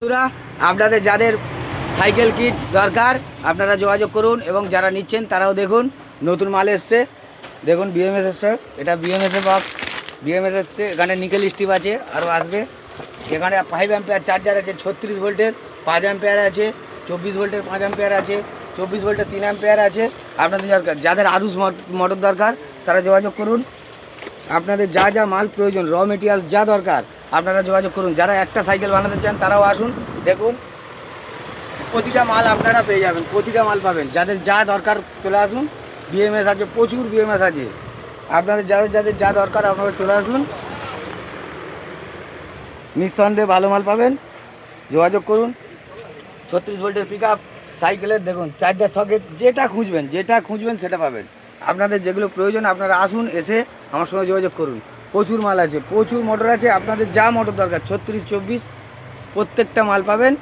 বন্ধুরা, আপনাদের যাদের সাইকেল কিট দরকার আপনারা যোগাযোগ করুন এবং যারা নিচ্ছেন তারাও দেখুন নতুন মাল এসছে। দেখুন বিএমএস এসছে, এটা বিএমএস এর বক্স। বিএমএস এসছে, এখানে নিকেল স্টিপ আছে, আরও আসবে। এখানে 5 অ্যাম্পিয়ার চার্জার আছে, 36 ভোল্টের 5 অ্যাম্পিয়ার আছে, 24 ভোল্টের 5 অ্যাম্পিয়ার আছে, 24 ভোল্টের 3 অ্যাম্পিয়ার আছে। আপনাদের দরকার যাদের আরুস মোটর দরকার তারা যোগাযোগ করুন। আপনাদের যা যা মাল প্রয়োজন, র মেটেরিয়ালস যা দরকার আপনারা যোগাযোগ করুন। যারা একটা সাইকেল বানাতে চান তারাও আসুন, দেখুন প্রতিটা মাল আপনারা পেয়ে যাবেন, প্রতিটা মাল পাবেন। যাদের যা দরকার চলে আসুন। বিএমএস আছে, প্রচুর বিএমএস আছে। আপনাদের যাদের যাদের যা দরকার আপনারা চলে আসুন, নিঃসন্দেহে ভালো মাল পাবেন। যোগাযোগ করুন। 36 ভোল্টের পিক আপ সাইকেলের দেখুন চার্জার সকেট, যেটা খুঁজবেন সেটা পাবেন। আপনাদের যেগুলো প্রয়োজন আপনারা আসুন, এসে আমার সঙ্গে যোগাযোগ করুন। প্রচুর মাল আছে, প্রচুর মোটর আছে। আপনাদের যা মোটর দরকার 36, 24 প্রত্যেকটা মাল পাবেন।